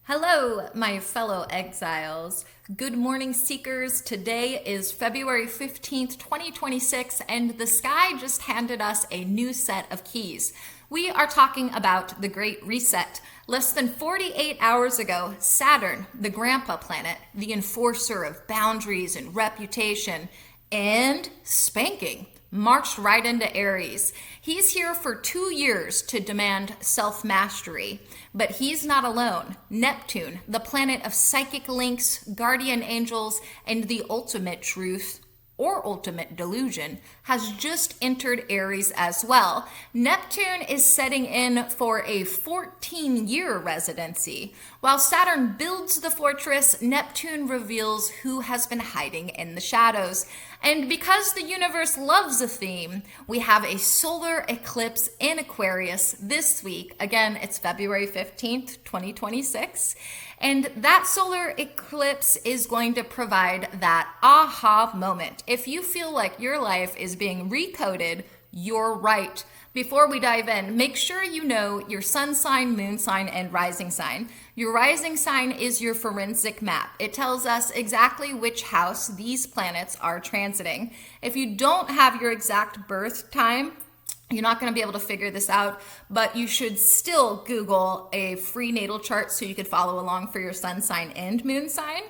Hello, my fellow exiles. Good morning, seekers. Today is February 15th, 2026, and the sky just handed us a new set of keys. We are talking about the Great Reset. Less than 48 hours ago, Saturn, the grandpa planet, the enforcer of boundaries and reputation, and spanking, marched right into Aries. He's here for 2 years to demand self-mastery, but he's not alone. Neptune, the planet of psychic links, guardian angels, and the ultimate truth, or ultimate delusion, has just entered Aries as well. Neptune is setting in for a 14-year residency. While Saturn builds the fortress, Neptune reveals who has been hiding in the shadows. And because the universe loves a theme, we have a solar eclipse in Aquarius this week. Again, it's February 15th, 2026. And that solar eclipse is going to provide that aha moment. If you feel like your life is being recoded, you're right. Before we dive in, make sure you know your sun sign, moon sign, and rising sign. Your rising sign is your forensic map. It tells us exactly which house these planets are transiting. If you don't have your exact birth time, you're not going to be able to figure this out, but you should still Google a free natal chart so you could follow along for your sun sign and moon sign.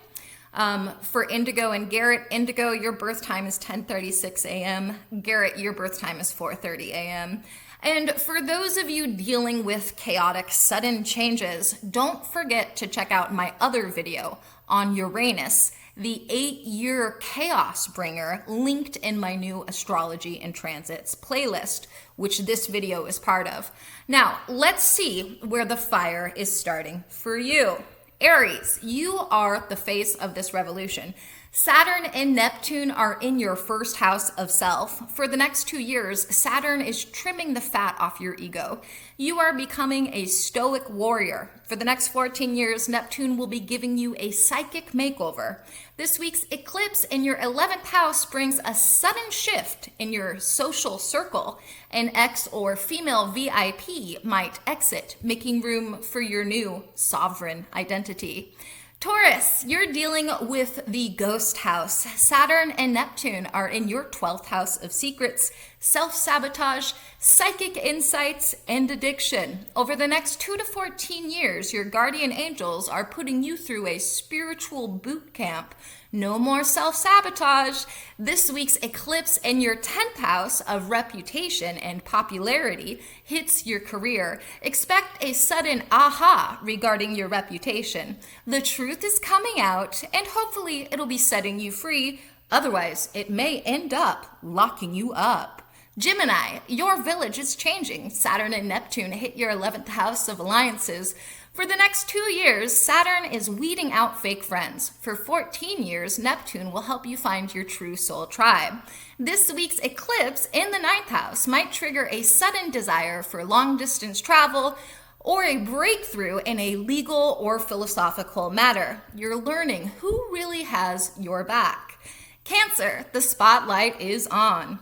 For Indigo and Garrett, Indigo, your birth time is 10:36 a.m. Garrett, your birth time is 4:30 a.m. And for those of you dealing with chaotic, sudden changes, don't forget to check out my other video on Uranus, the 8-year chaos bringer, linked in my new astrology and transits playlist, which this video is part of. Now, let's see where the fire is starting for you. Aries, you are the face of this revolution. Saturn and Neptune are in your first house of self. For the next 2 years, Saturn is trimming the fat off your ego. You are becoming a stoic warrior. For the next 14 years, Neptune will be giving you a psychic makeover. This week's eclipse in your 11th house brings a sudden shift in your social circle. An ex or female VIP might exit, making room for your new sovereign identity. Taurus, you're dealing with the ghost house. Saturn and Neptune are in your 12th house of secrets, self-sabotage, psychic insights, and addiction. Over the next 2 to 14 years, your guardian angels are putting you through a spiritual boot camp. No more self-sabotage. This week's eclipse in your 10th house of reputation and popularity hits your career. Expect a sudden aha regarding your reputation. The truth is coming out, and hopefully it'll be setting you free. Otherwise, it may end up locking you up. Gemini, your village is changing. Saturn and Neptune hit your 11th house of alliances. For the next 2 years, Saturn is weeding out fake friends. For 14 years, Neptune will help you find your true soul tribe. This week's eclipse in the 9th house might trigger a sudden desire for long-distance travel or a breakthrough in a legal or philosophical matter. You're learning who really has your back. Cancer, the spotlight is on.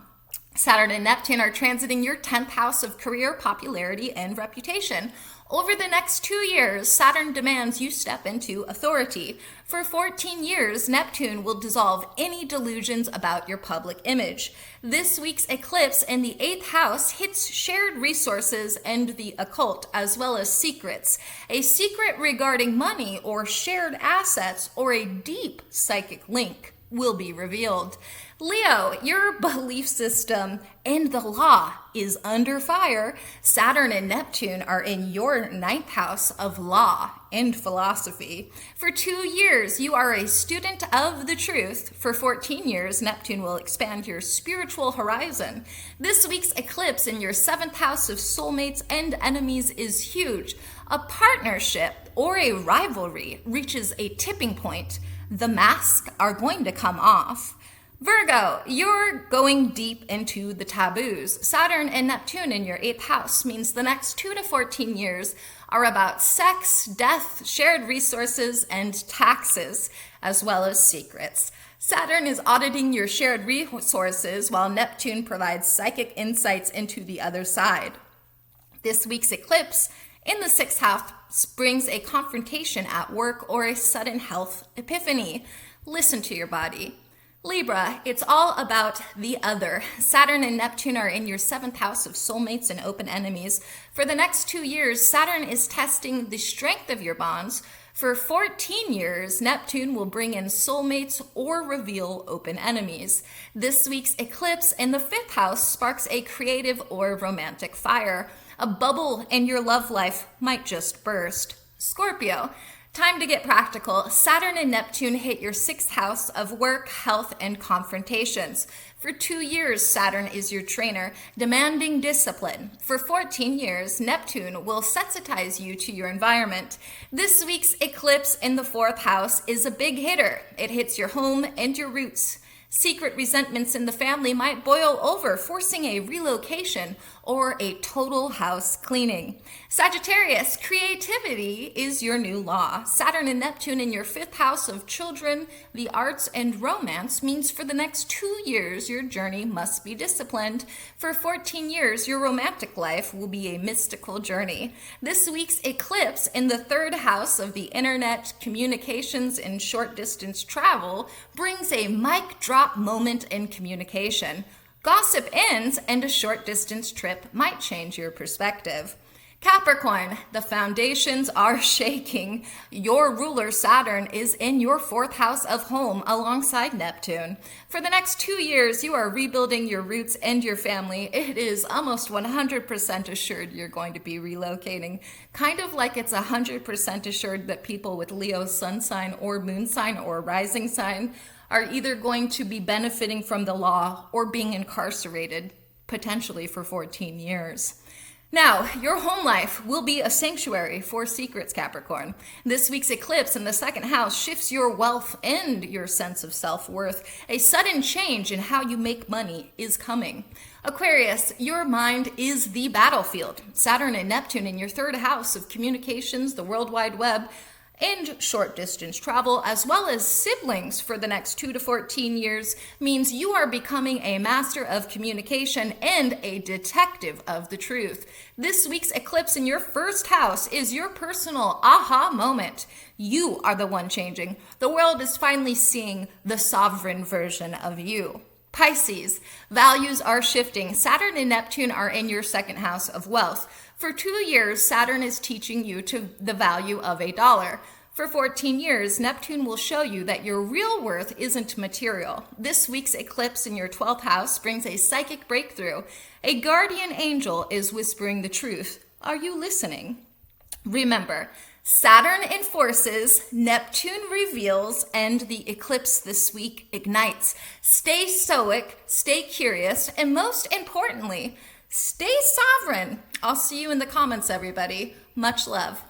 Saturn and Neptune are transiting your 10th house of career, popularity, and reputation. Over the next 2 years, Saturn demands you step into authority. For 14 years, Neptune will dissolve any delusions about your public image. This week's eclipse in the 8th house hits shared resources and the occult, as well as secrets. A secret regarding money or shared assets or a deep psychic link will be revealed. Leo, your belief system and the law is under fire. Saturn and Neptune are in your 9th house of law and philosophy. For 2 years, you are a student of the truth. For 14 years, Neptune will expand your spiritual horizon. This week's eclipse in your 7th house of soulmates and enemies is huge. A partnership or a rivalry reaches a tipping point. The masks are going to come off. Virgo, you're going deep into the taboos. Saturn and Neptune in your 8th house means the next 2 to 14 years are about sex, death, shared resources, and taxes, as well as secrets. Saturn is auditing your shared resources while Neptune provides psychic insights into the other side. This week's eclipse In the 6th house brings a confrontation at work or a sudden health epiphany. Listen to your body. Libra, it's all about the other. Saturn and Neptune are in your 7th house of soulmates and open enemies. For the next 2 years, Saturn is testing the strength of your bonds. For 14 years, Neptune will bring in soulmates or reveal open enemies. This week's eclipse in the 5th house sparks a creative or romantic fire. A bubble in your love life might just burst. Scorpio, time to get practical. Saturn and Neptune hit your 6th house of work, health, and confrontations. For 2 years, Saturn is your trainer, demanding discipline. For 14 years, Neptune will sensitize you to your environment. This week's eclipse in the 4th house is a big hitter. It hits your home and your roots. Secret resentments in the family might boil over, forcing a relocation or a total house cleaning. Sagittarius, creativity is your new law. Saturn and Neptune in your 5th house of children, the arts, and romance means for the next 2 years, your journey must be disciplined. For 14 years, your romantic life will be a mystical journey. This week's eclipse in the 3rd house of the internet, communications, and short distance travel brings a mic drop moment in communication. Gossip ends and a short distance trip might change your perspective. Capricorn, the foundations are shaking. Your ruler Saturn is in your 4th house of home alongside Neptune. For the next 2 years, you are rebuilding your roots and your family. It is almost 100% assured you're going to be relocating. Kind of like it's 100% assured that people with Leo sun sign or moon sign or rising sign are either going to be benefiting from the law or being incarcerated, potentially for 14 years. Now, your home life will be a sanctuary for secrets, Capricorn. This week's eclipse in the 2nd house shifts your wealth and your sense of self-worth. A sudden change in how you make money is coming. Aquarius, your mind is the battlefield. Saturn and Neptune in your 3rd house of communications, the World Wide Web, and short distance travel, as well as siblings for the next 2 to 14 years, means you are becoming a master of communication and a detective of the truth. This week's eclipse in your 1st house is your personal aha moment. You are the one changing. The world is finally seeing the sovereign version of you. Pisces, values are shifting. Saturn and Neptune are in your 2nd house of wealth. For 2 years, Saturn is teaching you to the value of a dollar. For 14 years, Neptune will show you that your real worth isn't material. This week's eclipse in your 12th house brings a psychic breakthrough. A guardian angel is whispering the truth. Are you listening? Remember, Saturn enforces, Neptune reveals, and the eclipse this week ignites. Stay stoic, stay curious, and most importantly, stay sovereign. I'll see you in the comments, everybody. Much love.